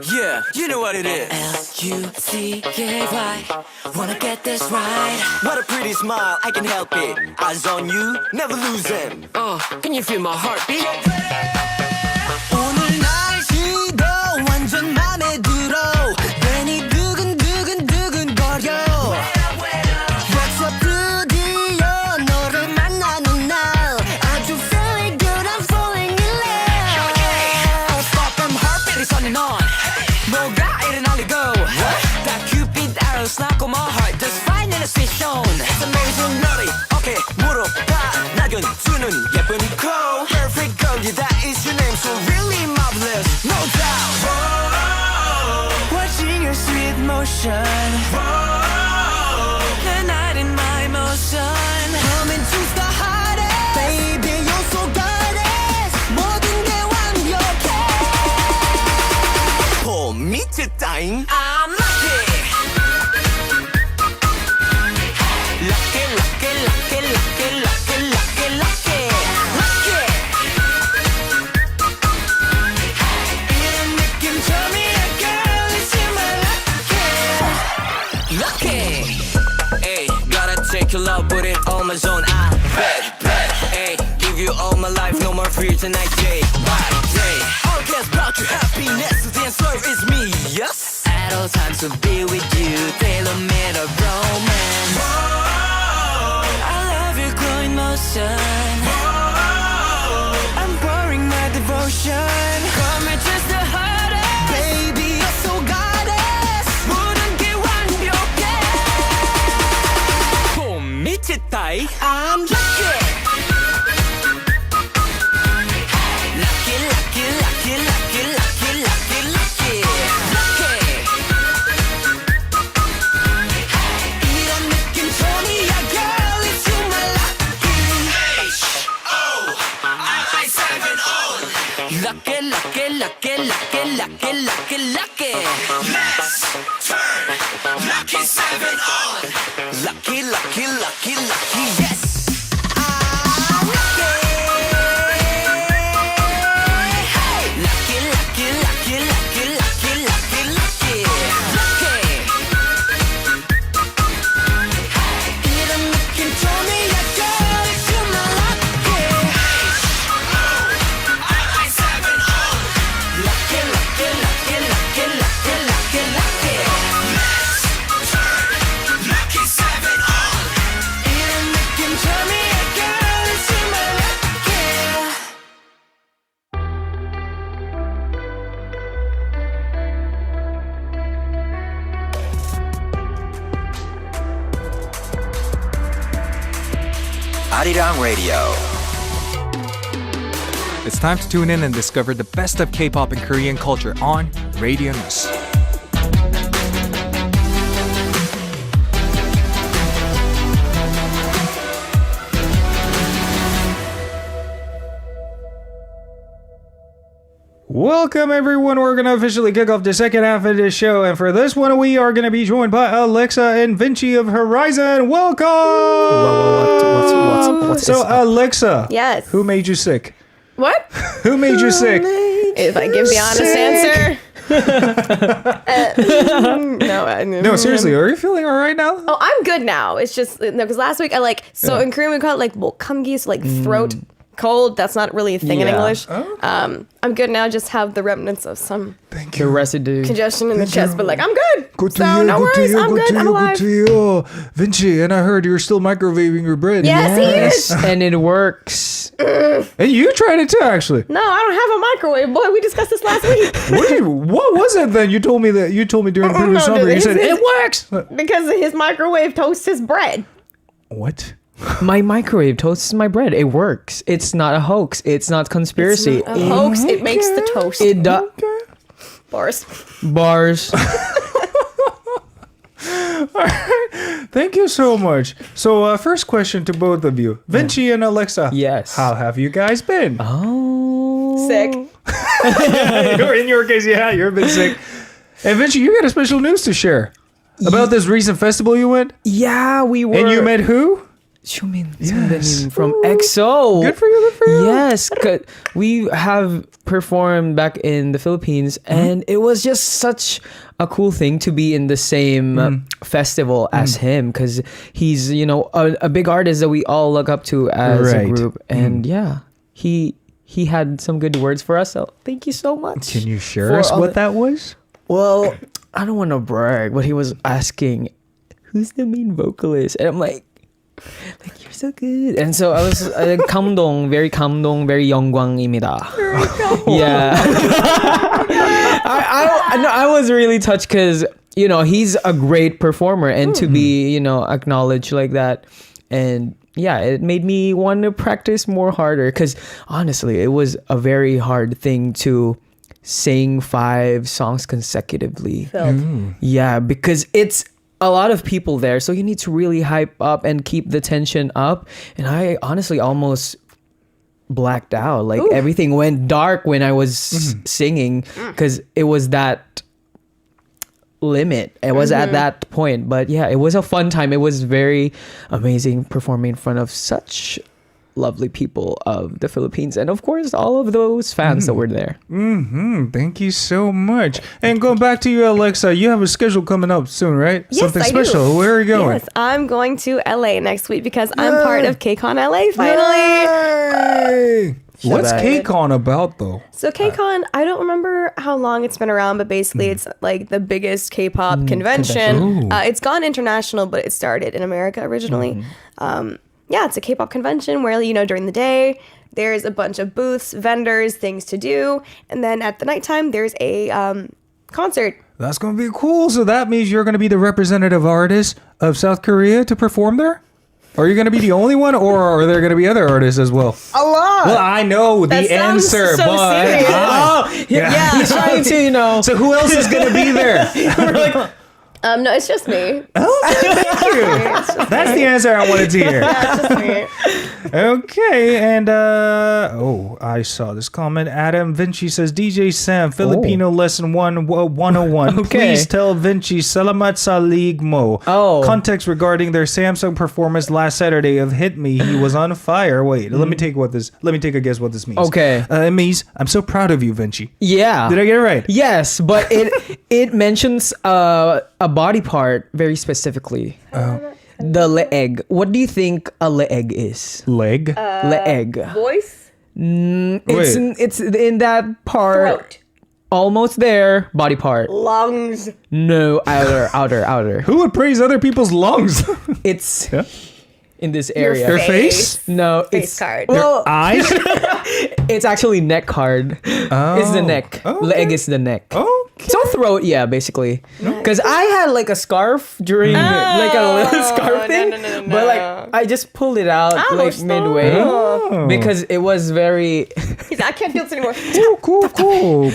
Yeah, you know what it is. Lucky, wanna get this right. What a pretty smile, I can help it. Eyes on you, never losing. Can you feel my heartbeat? 오늘 날씨도 완전 맘에 들어. 괜히 두근두근두근거려. What's up 드디어 너를 만나는 날. 아주 feeling good, I'm falling in love. Stop them heartbeat, turning on. 뭐가 이리 날리고. 다 Cupid arrows knock on my heart. Just finding a sweet zone. It's amazing melody. Okay, 무릎 다 낙연 주는 예쁜 crow. Perfect girl, yeah, that is your name. So really marvelous, no doubt. Whoa, watching your sweet motion. Whoa, the night in my motion. Coming to the hottest. Baby, you're so goddess. 모든 게 완벽해. 봄이 짙다잉. I'm lucky. Lucky, lucky, lucky, lucky, lucky, lucky, lucky, lucky. 이런 느낌 처음이야, girl. It's in my lucky. Lucky. Ay, gotta take your love, put it on my zone. I bet. Ay, give you all my life, no more fear tonight, day by day. All guess about your happiness, the answer is me, yes. At all times to be with you, tailor-made a romance. Whoa, I love your glowing motion. Whoa, I'm pouring my devotion. Come and just the hottest. Baby, you're so goddess. 모든 게 완벽해. 봄이 짙다이. I'm lucky. Lucky, lucky, lucky, lucky, lucky, lucky, lucky. Lucky. 이런 느낌 처음이야, girl. It's you, my lucky. H-O-I-7-O. Lucky, lucky, lucky, lucky, lucky, lucky, lucky. Let's turn lucky 7 on. Lucky, lucky, lucky, lucky, yes. I'm lucky. Lucky, lucky, lucky, lucky, lucky, lucky, lucky, lucky. 이런 느낌 처음이야, girl. It's you, my lucky. H-O-I-7-O. Lucky, lucky, lucky, lucky, lucky, lucky, lucky. Let's turn lucky 7 on. 이런 느낌 처음이야, girl. It's you, my lucky. Arirang Radio. It's time to tune in and discover the best of K-pop and Korean culture on Radio News. Welcome everyone, we're going to officially kick off the second half of this show, and for this one we are going to be joined by Alexa and Vinci of Horizon. Welcome! What's So Alexa, Yes. who made you sick? What? Who made you sick? If I give the honest answer. No, seriously, are you feeling alright now? Oh, I'm good now. It's just, no, because last week in Korean we call it kamgi, so throat cold. That's not really a thing in Yeah. English. Oh. I'm good now, just have the remnants of some Thank The residue. congestion in the chest, but I'm good. Good to So you, no good to worries, you, I'm good good, to I'm you, alive. good to you. Vinci, and I heard you're still microwaving your bread. Yes, he is. And it works. And you tried it too, actually. No, I don't have a microwave, boy. We discussed this last week. What was it then? You told me during the previous No, number. You his- said, his- it works! Because his microwave toasts his bread. What? My microwave toasts my bread. It works. It's not a hoax. It's not conspiracy. A hoax, it makes the toast. It does. Bars. Bars. Thank you so much. So, first question to both of you. Vinci and Alexa. Yes. How have you guys been? Oh. Sick. In your case, yeah, you've been sick. And Vinci, you got a special news to share about this recent festival you went? Yeah, we were. And you met who? Shumin 선배님 from EXO. Good for you, good for you. Yes, we have performed back in the Philippines, and it was just such a cool thing to be in the same festival as him, because he's, you know, a big artist that we all look up to as a Right. group. And yeah, he had some good words for us. So thank you so much. Can you share for us all what the- that was? Well, I don't want to brag, but he was asking, who's the main vocalist? And I'm like, you're so good. And so I was 감동, very 영광입니다. Yeah. I was really touched because, you know, he's a great performer, and to be, you know, acknowledged like that. And yeah, it made me want to practice more harder, because honestly, it was a very hard thing to sing 5 songs consecutively. Yeah, because it's a lot of people there, so you need to really hype up and keep the tension up. And I honestly almost blacked out. Like everything went dark when I was singing, because it was that limit. It was at that point. But yeah, it was a fun time. It was very amazing performing in front of such lovely people of the Philippines, and of course all of those fans that were there. Thank you so much. And going back to you, Alexa, you have a schedule coming up soon, right? Yes, Something I special. do. Where are you going? Yes, I'm going to LA next week because I'm part of KCON LA finally. Yay! What's Excited. KCON about, though? So KCON, I don't remember how long it's been around, but basically it's like the biggest K-pop convention. It's gone international, but it started in America originally. Yeah, it's a K-pop convention where, you know, during the day there's a bunch of booths, vendors, things to do, and then at the nighttime there's a concert. That's going to be cool. So that means you're going to be the representative artist of South Korea to perform there? Are you going to be the only one, or are there going to be other artists as well? A lot. Well, I know the That sounds answer, so but serious. Yeah, he's trying to, you know. So who else is going to be there? No, it's just me. That's the answer I wanted to hear. Yeah, it's just me. Okay, and I saw this comment. Adam Vinci says, DJ Sam, Filipino lesson 101. Okay. Please tell Vinci salamat sa ligmo. Oh. Context regarding their Samsung performance last Saturday of Hit Me. He was on fire. Wait, let me take a guess what this means. Okay. It means I'm so proud of you, Vinci. Yeah. Did I get it right? Yes, but it mentions a body part very specifically. The leg. What do you think a leg is? Leg. Leg. Voice? It's in that part. Throat. Almost there. Body part. Lungs. No, outer. Who would praise other people's lungs? It's Yeah. in this area. Their face? No, Face it's card. Well, Eyes? it's actually neck card. It's the neck. Okay. Leg is the neck. Okay. So throat, yeah, basically. Because I had like a scarf during like a little scarf thing, no. but like I just pulled it out like stop. midway Oh. because it was very He's like, I can't feel this anymore. Cool.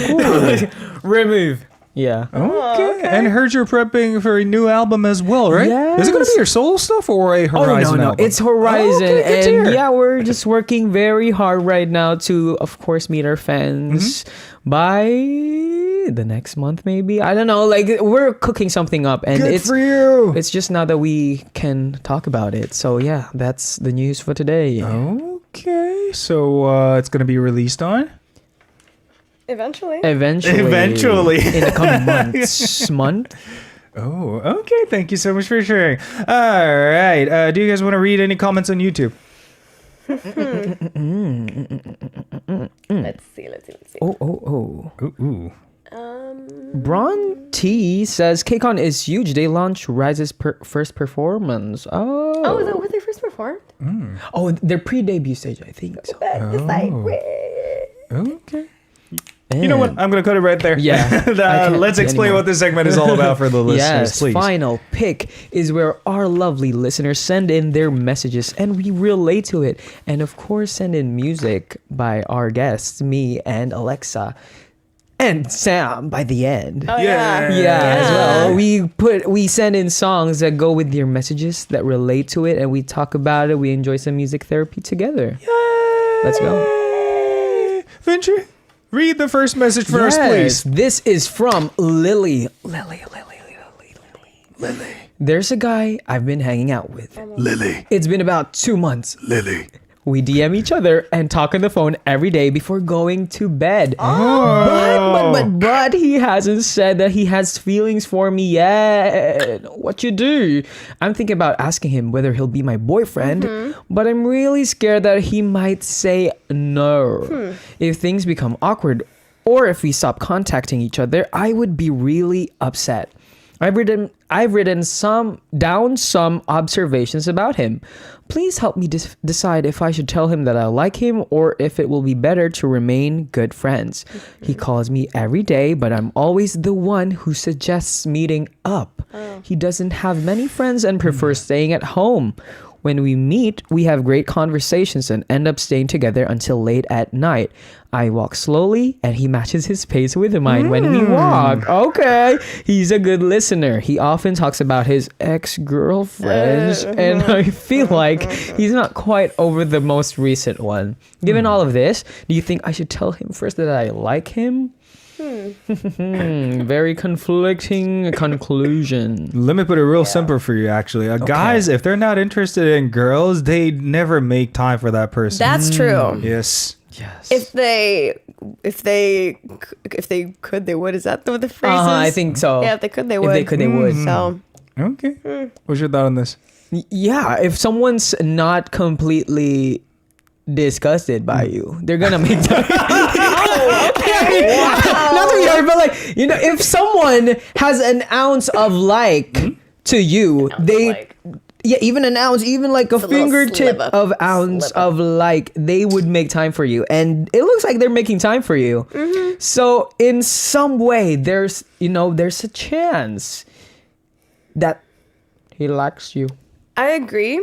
remove. Yeah. Okay. And heard you're prepping for a new album as well, right? Is it going to be Yes. your solo stuff or a Horizon no, album? it's Horizon, Okay, good to and hear. yeah, we're just working very hard right now to, of course, meet our fans by the next month, maybe. I don't know. Like we're cooking something up, and Good it's for you. it's just now that we can talk about it. So yeah, that's the news for today. Okay. So it's going to be released on? Eventually. Eventually. in the coming month. Oh, okay. Thank you so much for sharing. All right. Do you guys want to read any comments on YouTube? Let's see. Oh. Ooh. Bron T says KCON is huge. They launched Rise's first performance. Oh, is that what they first performed? Oh, their pre-debut stage, I think. So. It's like, Okay. You know what? I'm going to cut it right there. Yeah. I can't Let's see explain anymore. what this segment is all about for the listeners, Yes, please. final pick is where our lovely listeners send in their messages and we relate to it. And of course, send in music by our guests, me and Alexa. And Sam by the end. oh, Yeah. yeah. As well. We send in songs that go with your messages that relate to it, and we talk about it. We enjoy some music therapy together. Let's go. Vinci, read the first message for us, Yes, please. this is from Lily. Lily. There's a guy I've been hanging out with. Lily. It's been about 2 months. Lily. We DM each other and talk on the phone every day before going to bed. But he hasn't said that he has feelings for me yet. What you do? I'm thinking about asking him whether he'll be my boyfriend, but I'm really scared that he might say no. If things become awkward or if we stop contacting each other, I would be really upset. I've written down some observations about him. Please help me decide if I should tell him that I like him or if it will be better to remain good friends. He calls me every day, but I'm always the one who suggests meeting up. He doesn't have many friends and prefers staying at home. When we meet, we have great conversations and end up staying together until late at night. I walk slowly and he matches his pace with mine when we walk. Okay. He's a good listener. He often talks about his ex-girlfriends and I feel like he's not quite over the most recent one. Given all of this, do you think I should tell him first that I like him? Very conflicting conclusion. Let me put it real simple for you, actually. Guys, if they're not interested in girls, they never make time for that person. That's true. Yes. Yes. If they could, they would. Is that what the phrase is? I think so. Yeah, if they could, they would. If they could, they would. So, Okay. What's your thought on this? Yeah, if someone's not completely disgusted by you, they're gonna make time. Not to be hard, but like, if someone has an ounce of to you, even an ounce, even like a fingertip of ounce of they would make time for you, and it looks like they're making time for you. So in some way, there's a chance that he likes you. I agree.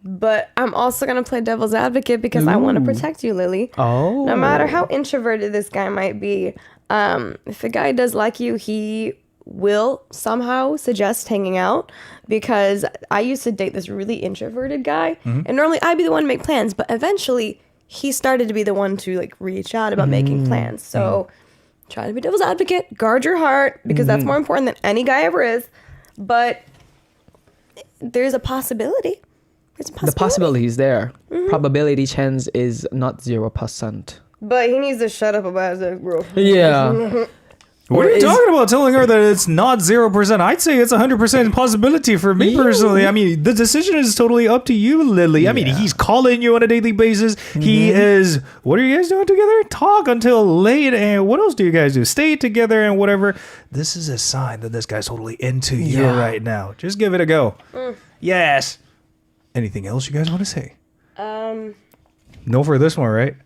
But I'm also going to play devil's advocate because I want to protect you, Lily. Oh. No matter how introverted this guy might be, if a guy does like you, he will somehow suggest hanging out, because I used to date this really introverted guy, and normally I'd be the one to make plans, but eventually he started to be the one to reach out about making plans. So try to be devil's advocate, guard your heart, because that's more important than any guy ever is. But there's a possibility. The possibility is there. Probability chance is not 0%. But he needs to shut up about his ex-girlfriend. Yeah. What are you talking about? Telling her that it's not 0%? I'd say it's 100% possibility for me personally. I mean, the decision is totally up to you, Lily. I mean, he's calling you on a daily basis. He is. What are you guys doing together? Talk until late. And what else do you guys do? Stay together and whatever. This is a sign that this guy's totally into you right now. Just give it a go. Yes. Anything else you guys want to say? No for this one, right?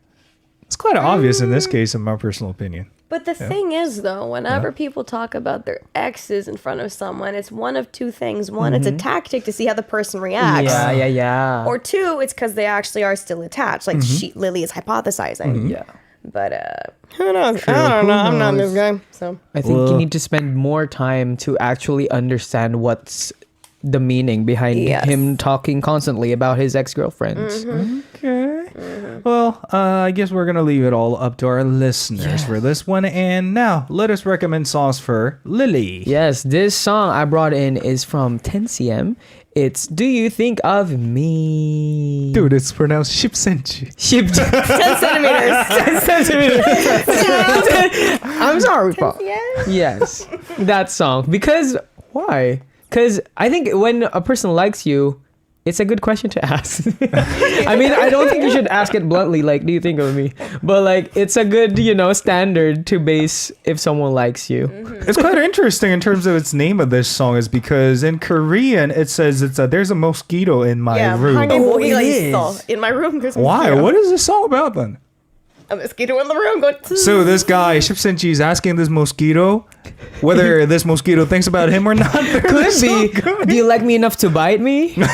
It's quite obvious in this case, in my personal opinion. But the thing is, though, whenever people talk about their exes in front of someone, it's one of two things. One, it's a tactic to see how the person reacts. Yeah. Or two, it's because they actually are still attached. Like Lily is hypothesizing. Yeah. But who knows? I don't know. I'm not this guy. So I think you need to spend more time to actually understand what's the meaning behind him talking constantly about his ex-girlfriends. Okay. Well, I guess we're going to leave it all up to our listeners for this one. And now, let us recommend songs for Lily. Yes, this song I brought in is from 10cm. It's Do You Think of Me? Dude, it's pronounced Shipsenchi. 10 centimeters. 10 centimeters. I'm sorry, Paul. Yeah. Yes, that song. Because, why? Because I think when a person likes you, it's a good question to ask. I mean, I don't think you should ask it bluntly, like, do you think of me? But, it's a good, standard to base if someone likes you. It's quite interesting in terms of its name of this song is because in Korean, it says there's a mosquito in my room. It is. In my room, there's a Why? mosquito. What is this song about then? A mosquito in the room going. So this guy, Shipsenchi, is asking this mosquito whether this mosquito thinks about him or not. Could be. Do you like me enough to bite me? Fun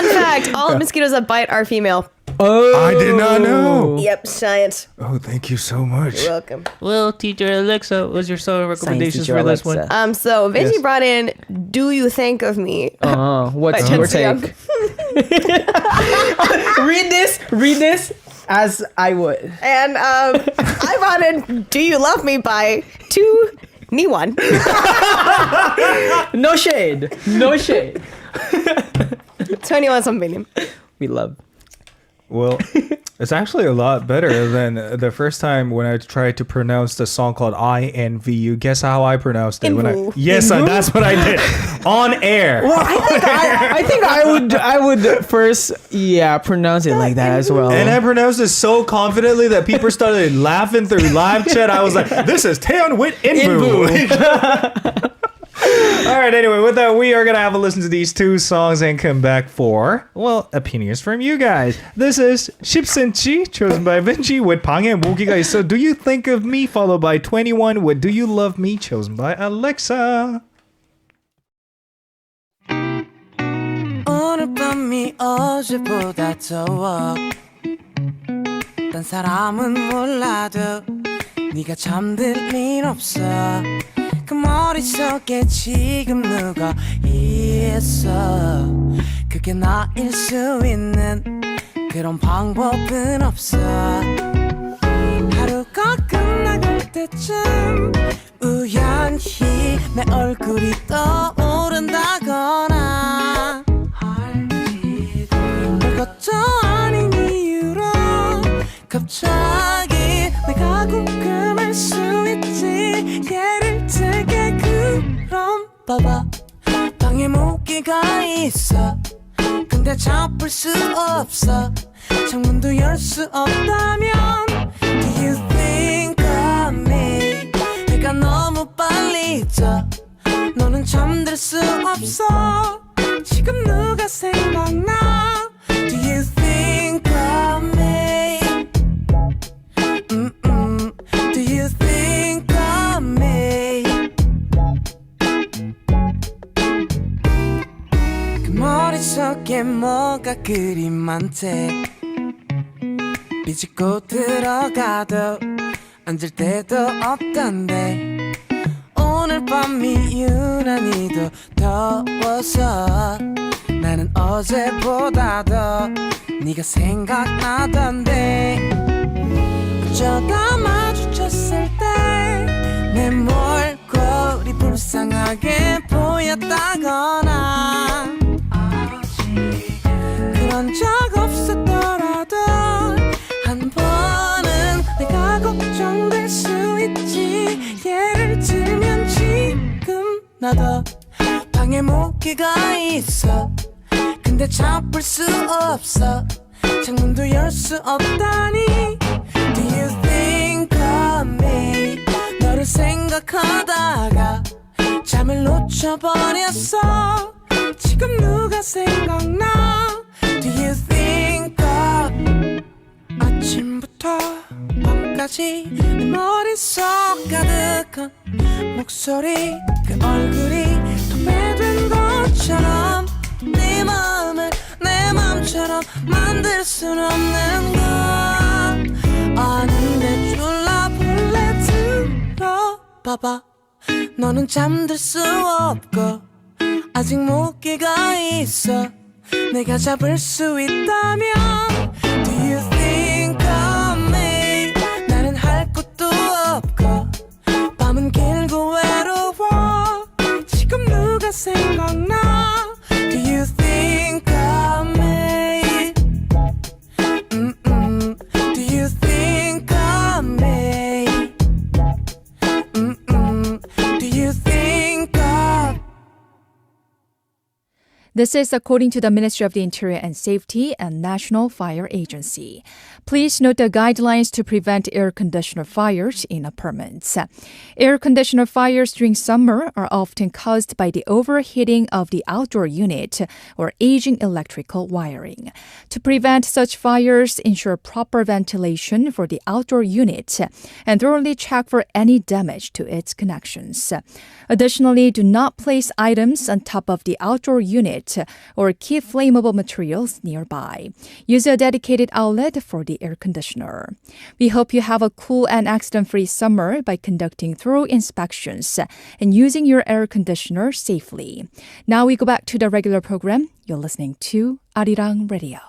fact: all mosquitoes that bite are female. Oh, I did not know. Yep, science. Oh, thank you so much. You're welcome. Well, teacher Alexa, what's your song recommendations for this one? So Vinci brought in "Do You Think of Me?" What's By your 10cm. take? Read this as I would. And I brought in "Do You Love Me" by 2 Niwan. No shade. No shade. 21 선배님. We love. Well, it's actually a lot better than the first time when I tried to pronounce the song called INVU. Guess how I pronounced it? Invu. Yes, that's what I did. On air. Well, I think I would first pronounce it like that as well. And I pronounced it so confidently that people started laughing through live chat. I was like, this is Taeyeon with Invu. All right, anyway, with that, we are going to have a listen to these two songs and come back for, well, opinions from you guys. This is 10cm, chosen by Vinci, with 방에 모기가 있어. Do You Think of Me, followed by 21 with Do You Love Me, chosen by Alexa. 오늘 밤이 어제보다 더워 딴 사람은 몰라도 네가 잠들 일 없어 그 머릿속에 지금 누가 있어 그게 나일 수 있는 그런 방법은 없어 하루가 끝나갈 때쯤 우연히 내 얼굴이 떠오른다거나 별것도 아닌 이유로 갑자기 내가 궁금할 수 있지 예를 들게 그럼 봐봐 방에 모기가 있어 근데 잡을 수 없어 창문도 열 수 없다면 Do you think of me 내가 너무 빨리 져 너는 잠들 수 없어 지금 누가 생각나 Do you think of me Do you think of me 그 머릿속에 뭐가 그리 많대 비집고 들어가도 앉을 데도 없던데 오늘 밤이 유난히 더 더워서 나는 어제보다 더 네가 생각나던데 어쩌다 마주쳤을 때 내 몰골이 불쌍하게 보였다거나 그런 적 없었더라도 한 번은 내가 걱정될 수 있지 예를 들면 지금 나도 방에 모기가 있어 근데 잡을 수 없어 창문도 열 수 없다니 Do you think of me 너를 생각하다가 잠을 놓쳐버렸어 지금 누가 생각나 Do you think of 아침부터 밤까지 내 머릿속 가득한 목소리 그 얼굴이 도배된 것처럼 네 마음을 내 맘처럼 만들 순 없는 걸 아는데 졸라볼래 들어봐봐 너는 잠들 수 없고 아직 모기가 있어 내가 잡을 수 있다면 Do you think of me 나는 할 것도 없고 밤은 길고 외로워 지금 누가 생각나 Do you think of me Do you think of me Do you think of This is according to the Ministry of the Interior and Safety and National Fire Agency. Please note the guidelines to prevent air conditioner fires in apartments. Air conditioner fires during summer are often caused by the overheating of the outdoor unit or aging electrical wiring. To prevent such fires, ensure proper ventilation for the outdoor unit and thoroughly check for any damage to its connections. Additionally, do not place items on top of the outdoor unit or keep flammable materials nearby. Use a dedicated outlet for the air conditioner. We hope you have a cool and accident-free summer by conducting thorough inspections and using your air conditioner safely. Now we go back to the regular program. You're listening to Arirang Radio.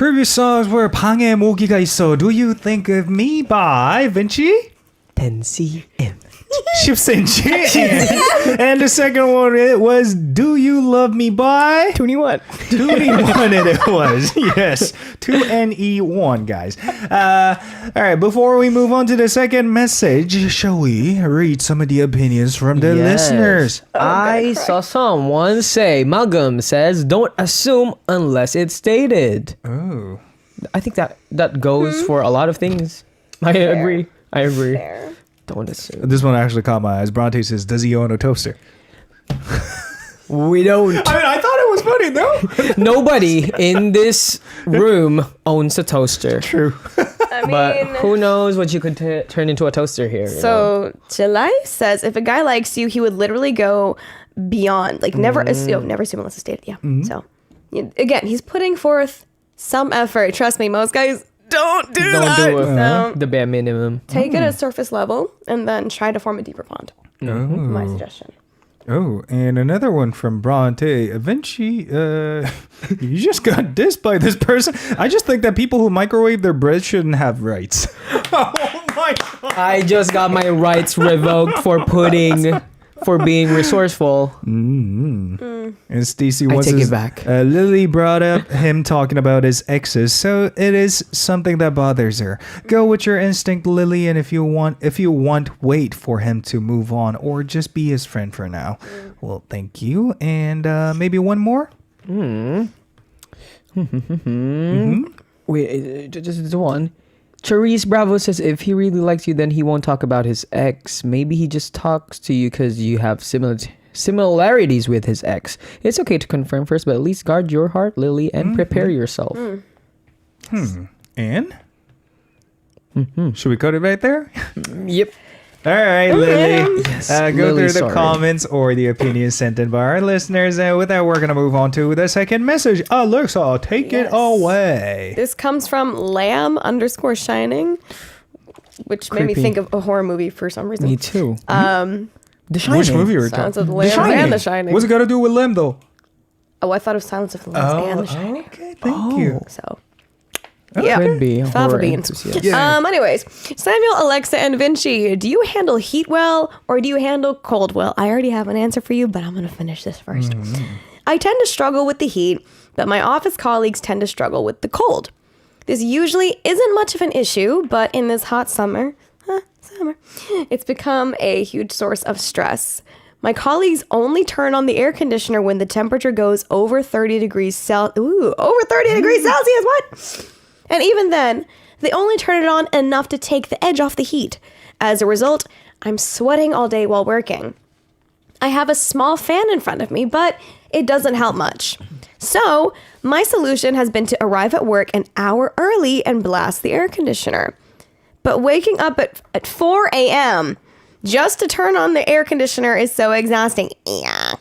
previous songs were 방에 모기가 있어. Do You Think of Me by Vinci? 10cm. 10cm. And the second one, it was Do You Love Me by 21. 21 it was. Yes. 2NE1, guys. All right, before we move on to the second message, shall we read some of the opinions from the listeners? I saw someone say, Magum says, don't assume unless it's stated. Oh. I think that goes for a lot of things. I agree. Fair. Don't assume. This one actually caught my eyes. Bronte says, does he own a toaster? We don't. I mean, I thought it was funny, though. Nobody in this room owns a toaster. True. I mean, But who knows what you could turn into a toaster here. you know? so Chilai says if a guy likes you, he would literally go beyond. Like never assume unless it's stated. Yeah. So again, he's putting forth some effort. Trust me, most guys don't do that. Don't do it. So The bare minimum. take it at surface level and then try to form a deeper bond. My suggestion. Oh, and another one from Bronte. Vinci, you just got dissed by this person. I just think that people who microwave their bread shouldn't have rights. Oh my God. I just got my rights revoked for being resourceful. And Stacey I wants take us- it back. Lily brought up him talking about his exes, so it is something that bothers her. Go with your instinct, Lily, and if you want, wait for him to move on or just be his friend for now. Well, thank you, and maybe one more. Wait, just one. Charisse Bravo says if he really likes you, then he won't talk about his ex. Maybe he just talks to you because you have similarities with his ex. It's okay to confirm first, but at least guard your heart, Lily, and prepare yourself. And should we cut it right there? Yep. All right, Lily. Yes, Go Lily, through the sorry. comments or the opinions sent in by our listeners. And with that, we're going to move on to the second message. Alexa, take it Yes. away. This comes from Lamb_Shining, which made me Creepy. think of a horror movie for some reason. Me too. The Shining. Which movie are you Silence talking of the Lambs and The Shining. What's it got to do with Lem, though? Oh, I thought of Silence of the Lambs and The Shining. Okay, thank you. So, Could be a Fava horror beans. enthusiast. Yeah. Anyways, Samuel, Alexa, and Vinci, do you handle heat well or do you handle cold well? I already have an answer for you, but I'm going to finish this first. I tend to struggle with the heat, but my office colleagues tend to struggle with the cold. This usually isn't much of an issue, but in this hot summer, it's become a huge source of stress. My colleagues only turn on the air conditioner when the temperature goes over 30 degrees Celsius. Ooh, over 30 degrees Celsius, what? And even then, they only turn it on enough to take the edge off the heat. As a result, I'm sweating all day while working. I have a small fan in front of me, but it doesn't help much. So, my solution has been to arrive at work an hour early and blast the air conditioner. But waking up at 4 a.m. just to turn on the air conditioner is so exhausting. Yeah.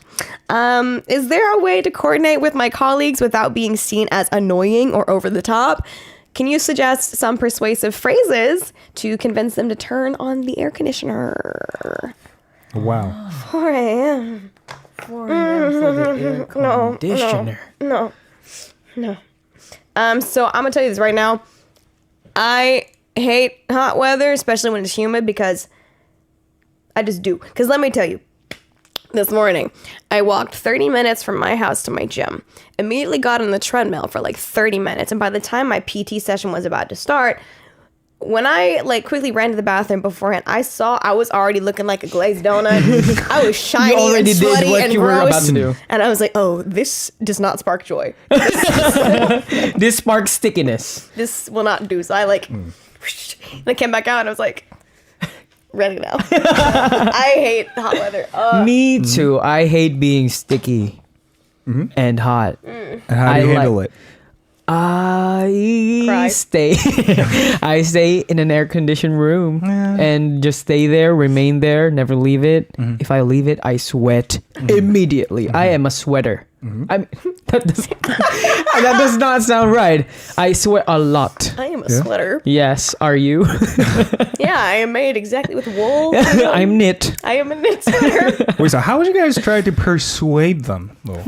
Is there a way to coordinate with my colleagues without being seen as annoying or over the top? Can you suggest some persuasive phrases to convince them to turn on the air conditioner? Wow. 4 a.m. 4 a.m. for the air conditioner. No. So I'm gonna tell you this right now. I hate hot weather, especially when it's humid, because I just do. Because let me tell you, this morning, I walked 30 minutes from my house to my gym. Immediately got on the treadmill for like 30 minutes. And by the time my PT session was about to start, when I quickly ran to the bathroom beforehand, I saw I was already looking like a glazed donut. I was shiny already and did sweaty what and you were gross. about to do. And I was like, oh, this does not spark joy. This sparks stickiness. This will not do. So I and I came back out and I was like, ready now. I hate hot weather. Me too. I hate being sticky and hot. And how do you handle it? I Cry. stay I stay in an air conditioned room and just stay there, remain there, never leave it. If I leave it, I sweat immediately. I am a sweater. that does not sound right. I sweat a lot. I am a sweater. Yes, are you? Yeah, I am made exactly with wool. I'm knit. I am a knit sweater. Wait, so how would you guys try to persuade them? Well,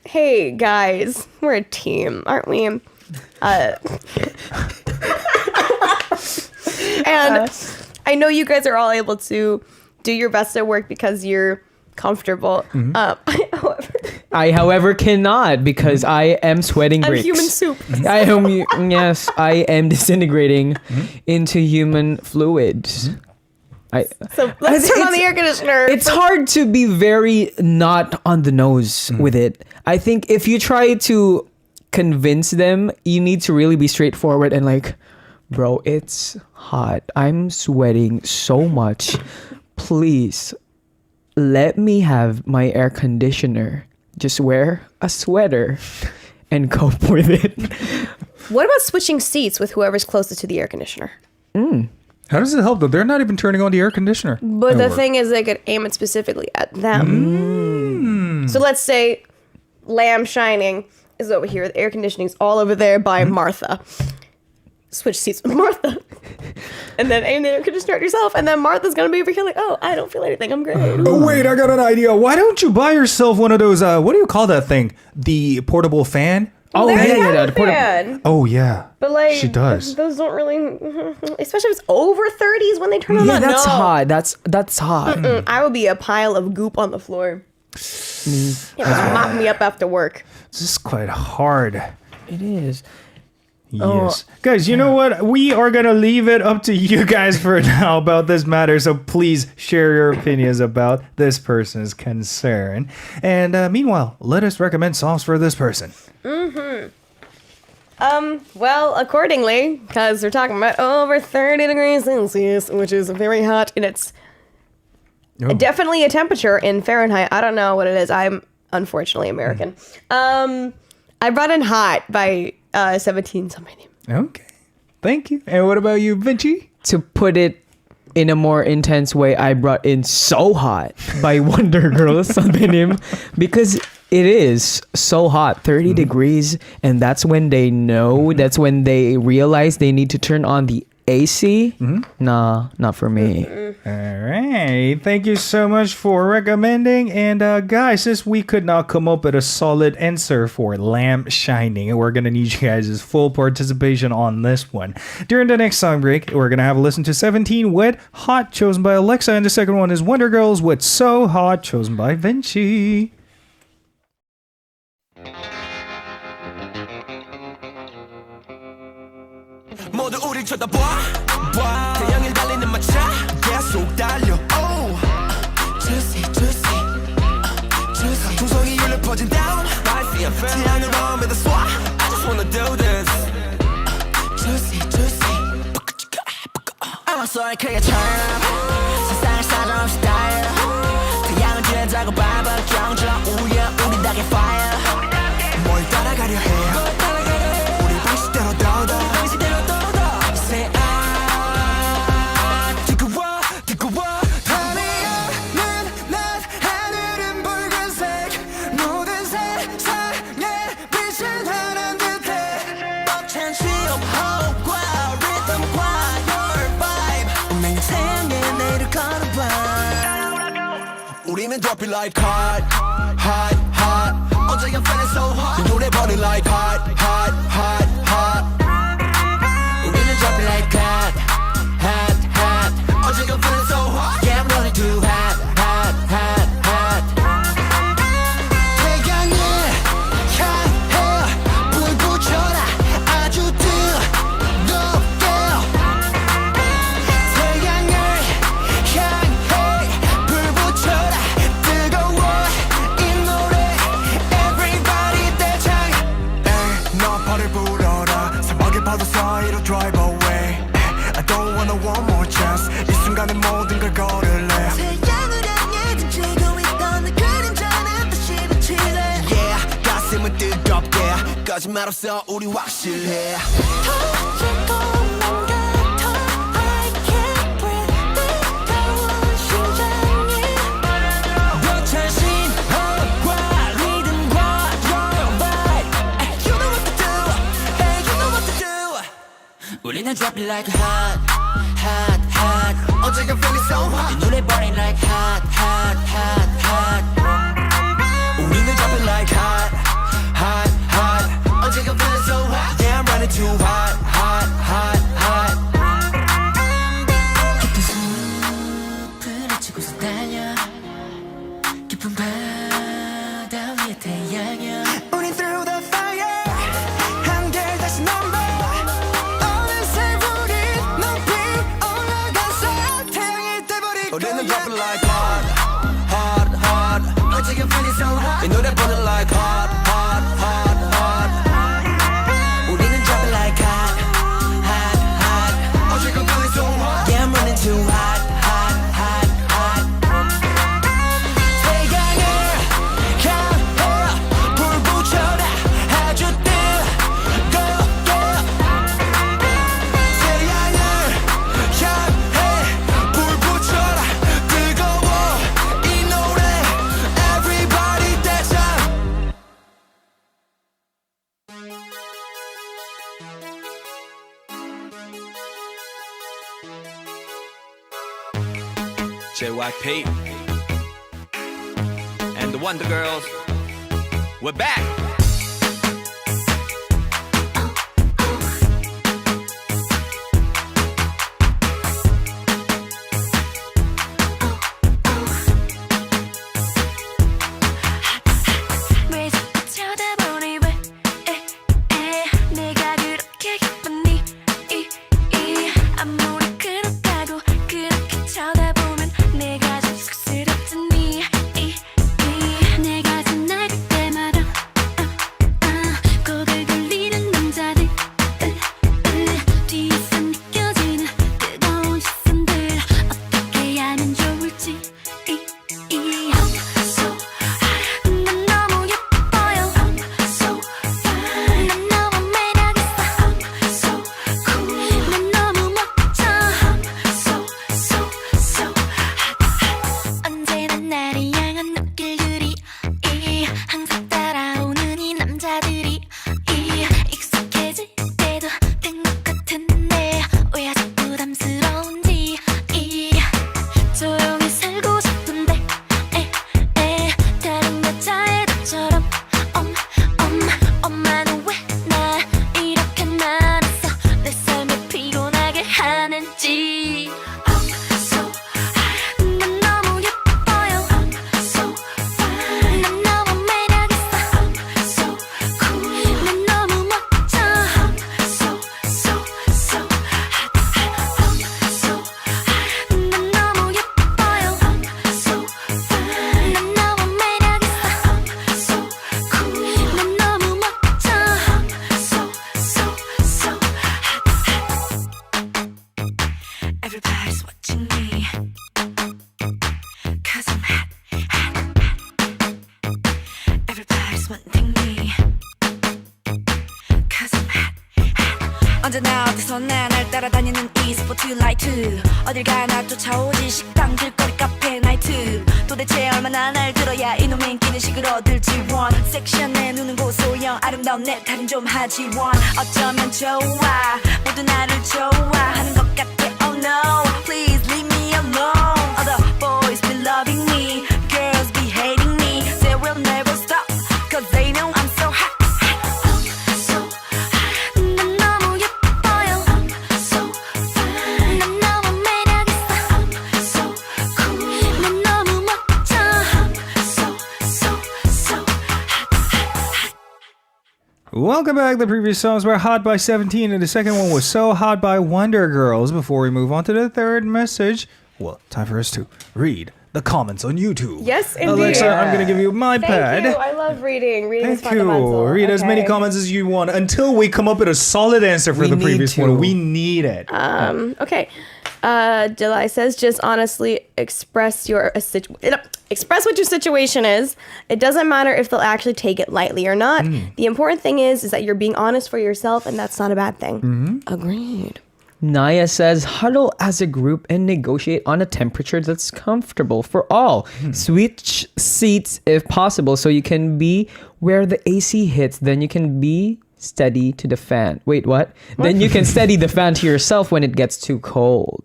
hey guys, we're a team, aren't we? And I know you guys are all able to do your best at work because you're comfortable. I, however, cannot because I am sweating I'm bricks. human soup. I am, yes, I am disintegrating into human fluids. So let's turn on the air conditioner. It's hard to be very not on the nose with it. I think if you try to convince them, you need to really be straightforward and like, bro, it's hot. I'm sweating so much. Please let me have my air conditioner. Just wear a sweater and cope with it. What about switching seats with whoever's closest to the air conditioner? How does it help though? They're not even turning on the air conditioner. But the thing is, they could aim it specifically at them. So let's say Lamb Shining is over here. The air conditioning's all over there by Martha. Switch seats with Martha. And then aim the air conditioner at yourself. And then Martha's going to be over here like, oh, I don't feel anything. I'm great. Oh, wait, I got an idea. Why don't you buy yourself one of those, what do you call that thing? The portable fan? Oh, They already yeah, have a fan. Oh, yeah. But like, she does. Those don't really, especially if it's over 30s when they turn on Yeah, that. that's No. hot. That's hot. I would be a pile of goop on the floor. Just mop me up after work. This is quite hard. It is. Yes. Guys, you know what? We are going to leave it up to you guys for now about this matter. So please share your opinions about this person's concern. And meanwhile, let us recommend songs for this person. Well, accordingly, because we're talking about over 30 degrees Celsius, which is very hot, and it's definitely a temperature in Fahrenheit. I don't know what it is. I'm unfortunately American. I brought in Hot by 17 somebody. Okay. Thank you. And what about you, Vinci? To put it in a more intense way, I brought in So Hot by Wonder Girls Sunbeam because it is so hot, 30 degrees, and that's when they know, that's when they realize they need to turn on the AC. Nah, not for me. All right. Thank you so much for recommending. And guys, since we could not come up with a solid answer for Lamp Shining, we're going to need you guys' full participation on this one. During the next song break, we're going to have a listen to 17 with Hot, chosen by Alexa. And the second one is Wonder Girls with So Hot, chosen by Vinci. 모두 우릴 쳐다봐 태양을 달리는 마차 계속 달려 Juicy juicy juicy 중성이율로 퍼진 down 태양을 마음에다 쏴 I just wanna do this Juicy juicy I'm a soul creature 세상을 사정없이 달려 태양을 지나자고 밟아 경주 우예 우리 닭의 fire 뭘 따라가려 해 우리 방식대로 더더 우리는 drop it like hot, hot, hot. 어제 I'm feeling so hot. 이 노래 burning like hot, hot, hot, hot. 우리는 drop it like hot, hot, hot. 어제 I'm feeling so hot. Yeah, I'm running too hot, hot, hot, hot. 태양을 향해 불 붙여라 아주 뜨겁게. 태양을 향해 불 붙여라. 사이로 drive away I don't wanna one more chance 이 순간에 모든 걸 걸을래 태양을 향해 등지고 있던 내 그림자는 다시 비치네 Yeah 가슴은 뜨겁게 거짓말 없어 우리 확실해 터지고 난 같아 I can't breathe 뜨거운 심장이 벅찬 신호과 리듬과 your vibe You know what to do Hey you know what to do 우리는 drop it like hot, hot, hot. 어제가 feeling so hot. 이 노래 burning like hot, hot, hot, hot. 우리는 drop it like hot, 이 노래 보는 like hot hot hot hot 우리는 drop it like hot hot hot 어제껏 feeling so hot yeah I'm running too hot hot hot hot 태양을 향해 불 붙여라 아주 뜨겁게 태양을 향해 불 붙여라 뜨거워 이 노래 everybody dance up JYP and the Wonder Girls. We're back. 왜 자꾸 쳐다보니 왜 내가 그렇게 기쁘니 아무리 그렇다고 그렇게 쳐다보면 내가 좀 쑥스럽더니 내가 전화할 때마다 고개 돌리는 남자들 뒤에서 느껴지는 뜨거운 시선들 어떻게 하면 좋을지 I'm so hot 난 너무 예뻐요 I'm so fine 난 너무 매력있어 I'm so cool 난 너무 멋져 I'm so hot 언제나 나를 향한 눈길들이 항상 따라오는 이 남자들이 익숙해질 때도 된 것 같은데 왜 아직 부담스러운지 조용히 살고 싶은데 다른 여자의 것처럼 엄마는 왜 나 이렇게 말했어 내 삶을 피곤하게 하는지 I'm so hot 난 너무 예뻐요 I'm so fine 난 너무 매력있어 I'm so cool 난 너무 멋져 I'm so hot I'm so hot 난 너무 예뻐요 I'm so fine 난 너무 매력있어 I'm so cool 난 너무 멋져 I'm so hot Everybody's watching me 'cause I'm hot Everybody's wanting me 'cause I'm hot 언제나 어디서나 날 따라다니는 이 스포트라이트 어딜 가나 쫓아오지 식당 길거리 카페 나이트 도대체 얼마나 날 들어야 이놈의 인기는 식을 얻을지 원 섹시한 내 눈은 고소형 아름다운 내 탈은 좀 하지 원 어쩌면 좋아 모두 나를 좋아하는 것 같아 Oh no please leave me alone Other boys be loving me Girls be hating me They will never stop Cause they know I'm so hot I'm so hot 난 너무 예뻐요 I'm so fine 난 너무 매력있어 I'm so cool 난 너무 멋져 I'm so hot Welcome back. The previous songs were Hot by 17 and the second one was So Hot by Wonder Girls. Before we move on to the third message, well, time for us to read the comments on YouTube. Yes, indeed. Alexa, I'm going to give you my Thank pad. you. I love reading. Reading is Thank you. fundamental. Read as many Okay. comments as you want until we come up with a solid answer for We the need previous to. one. We need it. Okay. Delai says, just honestly express express what your situation is. It doesn't matter if they'll actually take it lightly or not. The important thing is that you're being honest for yourself, and that's not a bad thing. Agreed. Naya says, huddle as a group and negotiate on a temperature that's comfortable for all. Switch seats if possible so you can be where the AC hits. Then you can be steady to the fan. Wait, what? Then you can steady the fan to yourself when it gets too cold.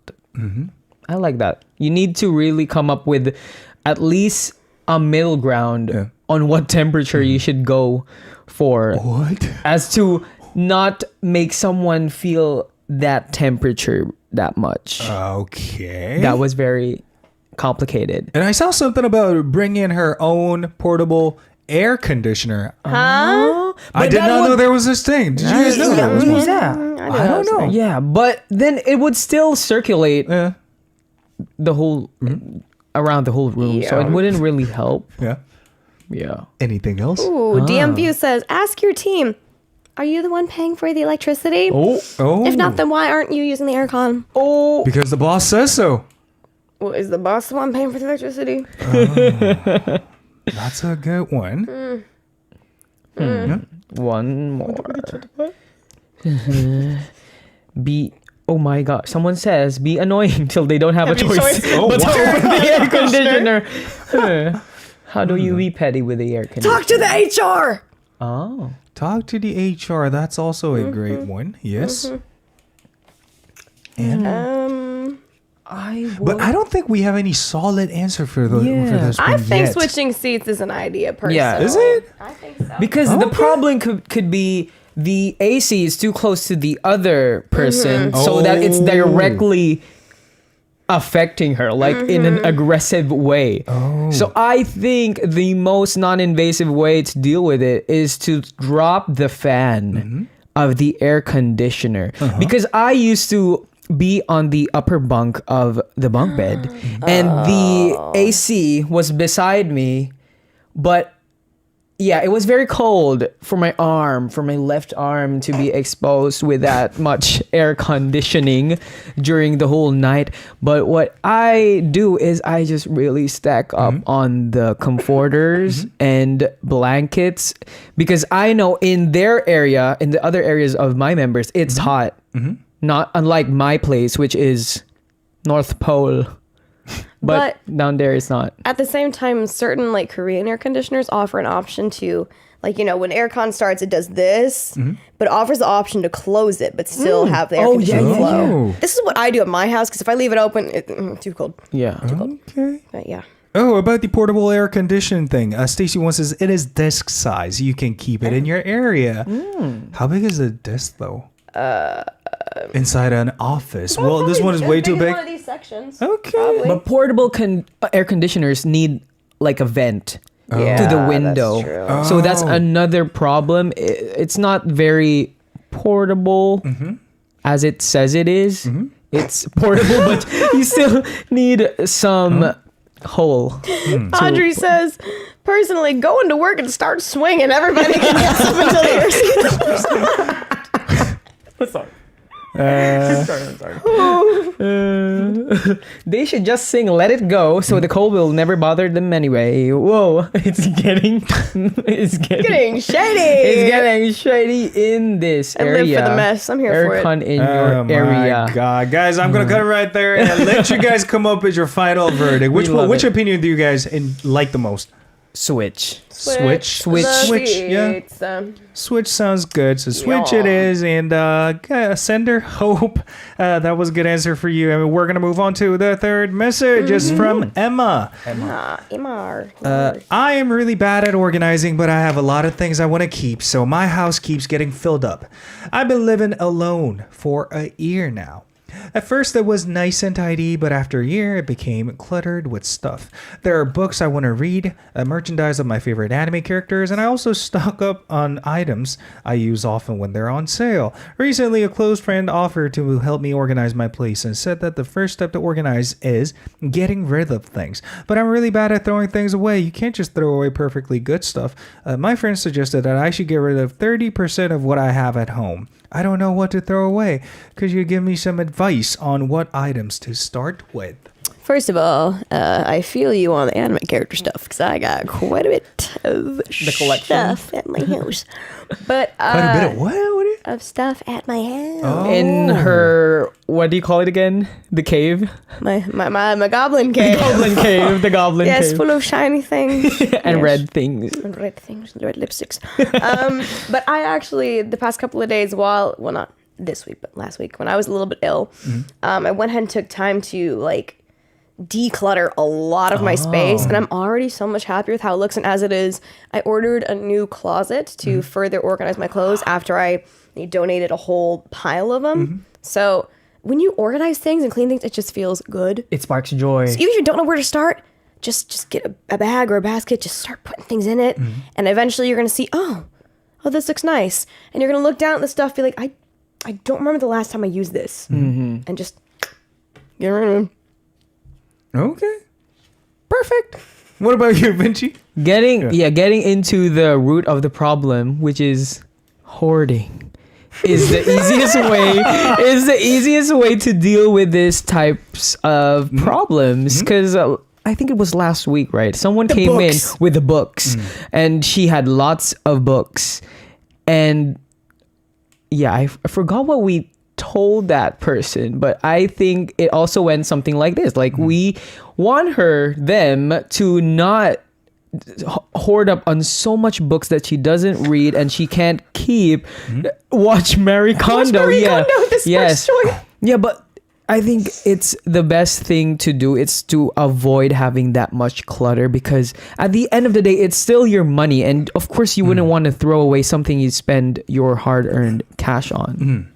I like that. You need to really come up with at least a middle ground on what temperature you should go for. What? As to not make someone feel that temperature that much. Okay. That was very complicated. And I saw something about bringing her own portable air conditioner. Huh? I did not know there was this thing. Did you guys know that? What was that? I don't know. Yeah, but then it would still circulate Yeah. the whole around the whole room, so Yeah. it wouldn't really help. Yeah. Yeah. Anything else? Ooh, DM View says, ask your team, are you the one paying for the electricity? Oh. If not, then why aren't you using the aircon? Oh. Because the boss says so. Well, is the boss the one paying for the electricity? That's a good one. One more. Be. Oh my god. Someone says be annoying till they don't have a choice. But to open the air conditioner. How do you be petty with the air conditioner? Talk to the HR! Oh. Talk to the HR. That's also a great one. Yes. And but I don't think we have any solid answer for for this one I think yet. switching seats is an idea, personally. Yeah. Is it? I think so. Because the problem could be the AC is too close to the other person so that it's directly affecting her like in an aggressive way. So I think the most non-invasive way to deal with it is to drop the fan of the air conditioner. Because I used to be on the upper bunk of the bunk bed and the AC was beside me, but yeah, it was very cold for my left arm to be exposed with that much air conditioning during the whole night. But what I do is I just really stack up on the comforters and blankets because I know in their area, in the other areas of my members, it's hot. Not unlike my place, which is North Pole. But down there it's not. At the same time, certain like Korean air conditioners offer an option to, like, you know, when aircon starts, it does this, but offers the option to close it, but still have the air conditioning flow. This is what I do at my house, because if I leave it open, too cold. Yeah. Okay. But yeah. Oh, about the portable air conditioning thing. Stacy once says it is desk size. You can keep it in your area. How big is the desk though? Inside an office. Well, this one is way too big. One of these sections. Okay. Probably. But portable air conditioners need like a vent to the window. That's true. So that's another problem. It's not very portable as it says it is. It's portable, but you still need some hole. Audrey says, personally, going to work and start swinging. Everybody can get up until the air Sorry. They should just sing "Let It Go" so the cold will never bother them anyway. Whoa, it's getting getting shady. It's getting shady in this I area. live for the mess. I'm here for it. Aircon in your area. My God, guys, I'm gonna cut it right there and let you guys come up with your final verdict. Which opinion do you guys like the most? Switch. Switch. Yeah. Switch sounds good. So switch it is. And sender Hope. That was a good answer for you. And we're gonna move on to the third message. It's from Emma. Emma. I am really bad at organizing, but I have a lot of things I want to keep, so my house keeps getting filled up. I've been living alone for a year now. At first it was nice and tidy, but after a year it became cluttered with stuff. There are books I want to read, merchandise of my favorite anime characters, and I also stock up on items I use often when they're on sale. Recently, a close friend offered to help me organize my place and said that the first step to organize is getting rid of things. But I'm really bad at throwing things away. You can't just throw away perfectly good stuff. My friend suggested that I should get rid of 30% of what I have at home. I don't know what to throw away. Could you give me some advice on what items to start with? First of all, I feel you on the anime character stuff because I got quite a bit of stuff at my house. But Quite a bit of what? Of stuff at my house. Oh. In her, what do you call it again? The cave? My goblin cave. The goblin Yes, cave. full of shiny things. And red things. And red things, red lipsticks. But I actually, the past couple of days, not this week, but last week, when I was a little bit ill, I went ahead and took time to like declutter a lot of my space, and I'm already so much happier with how it looks. And as it is, I ordered a new closet to further organize my clothes after I donated a whole pile of them. So when you organize things and clean things, it just feels good. It sparks joy. So even if you don't know where to start, just get a bag or a basket, just start putting things in it, and eventually you're gonna see, oh, this looks nice, and you're gonna look down at the stuff, be like, I don't remember the last time I used this, and just get rid of them. Okay. Perfect. What about you, Vinci? getting into the root of the problem, which is hoarding, is the easiest way to deal with these types of problems. Because I think it was last week, right? Someone came in with the books, and she had lots of books, and I forgot what we told that person, but I think it also went something like this. Like, we want them to not hoard up on so much books that she doesn't read and she can't keep. Watch Marie Kondo. Kondo, this first choice. Yeah, but I think it's the best thing to do. It's to avoid having that much clutter, because at the end of the day, it's still your money. And of course, you wouldn't want to throw away something you spend your hard-earned cash on.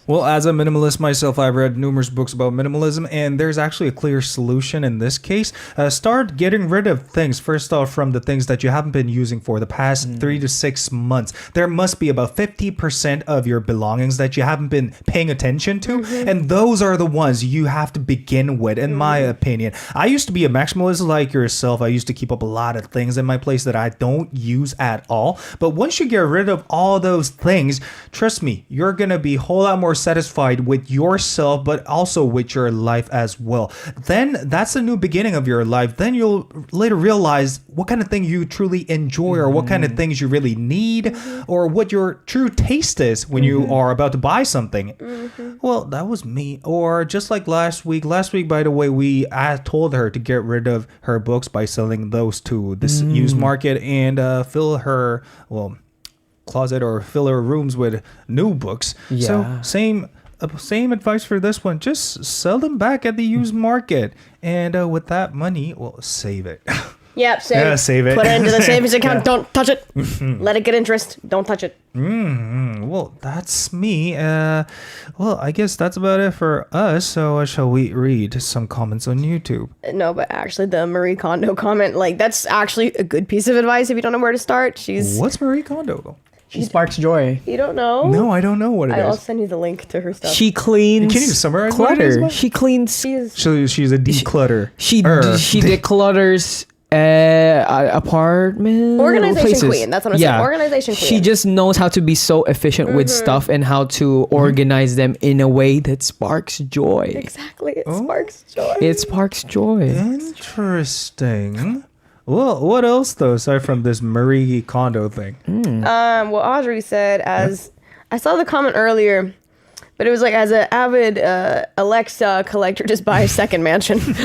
Well, as a minimalist myself, I've read numerous books about minimalism, and there's actually a clear solution in this case. Start getting rid of things, first off, from the things that you haven't been using for the past 3 to 6 months. There must be about 50% of your belongings that you haven't been paying attention to, and those are the ones you have to begin with, in my opinion. I used to be a maximalist like yourself. I used to keep up a lot of things in my place that I don't use at all. But once you get rid of all those things, trust me, you're going to be a whole lot more satisfied with yourself, but also with your life as well. Then that's the new beginning of your life. Then you'll later realize what kind of thing you truly enjoy, or what kind of things you really need, or what your true taste is when you are about to buy something. Well, that was me. Or just like last week, by the way, I told her to get rid of her books by selling those to this used market and fill her closet or fill her rooms with new books. So same advice for this one. Just sell them back at the used market, and with that money, save it. Yep, save. Yeah, save it. Put it into the savings account. Don't touch it. Let it get interest. Don't touch it. Well, that's me. I guess that's about it for us. So shall we read some comments on YouTube? No, but actually the Marie Kondo comment, that's actually a good piece of advice if you don't know where to start. What's Marie Kondo though? She sparks joy. You don't know? No, I don't know what it is. I'll send you the link to her stuff. She cleans. Can you summarize what it is, clutter. Mom? She cleans. She's a declutter. She declutters apartment Organization places. queen. That's what I'm saying. Organization queen. She just knows how to be so efficient with stuff and how to organize them in a way that sparks joy. Exactly. It sparks joy. It sparks joy. Interesting. Well, what else though, aside from this Marie Kondo thing? Well, Audrey said, I saw the comment earlier, but it was as an avid Alexa collector, just buy a second mansion. So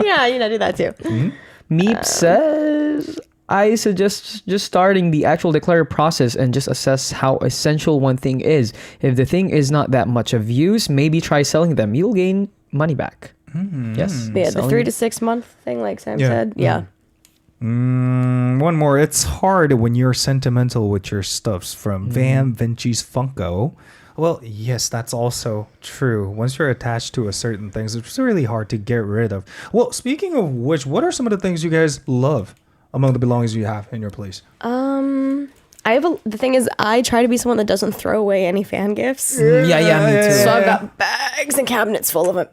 yeah, do that too. Meep says, I suggest just starting the actual declare process and just assess how essential one thing is. If the thing is not that much of use, maybe try selling them. You'll gain money back. Yes. Yeah, the 3 to 6 month thing, like Sam said. Yeah. One more. It's hard when you're sentimental with your stuffs, from Vinci's Funko. Well, yes, that's also true. Once you're attached to a certain things, it's really hard to get rid of. Well, speaking of which, what are some of the things you guys love among the belongings you have in your place? The thing is, I try to be someone that doesn't throw away any fan gifts. Yeah, me too. So I've got bags and cabinets full of it.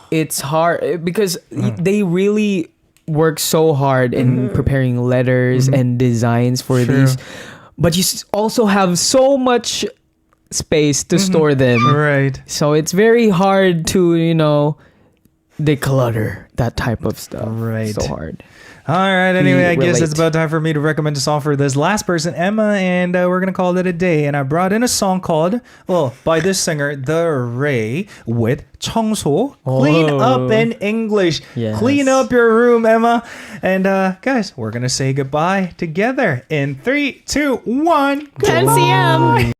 It's hard because they really work so hard in preparing letters and designs for these, but you also have so much space to store them, right? So it's very hard to declutter that type of stuff, right? So hard. All right, anyway, I guess relate. it's about time for me to recommend a song for this last person, Emma, and we're going to call it a day. And I brought in a song called, by this singer, The Ray, with 청소. Clean up in English. Yes. Clean up your room, Emma. And guys, we're going to say goodbye together in 3, 2, 1. 10 cm.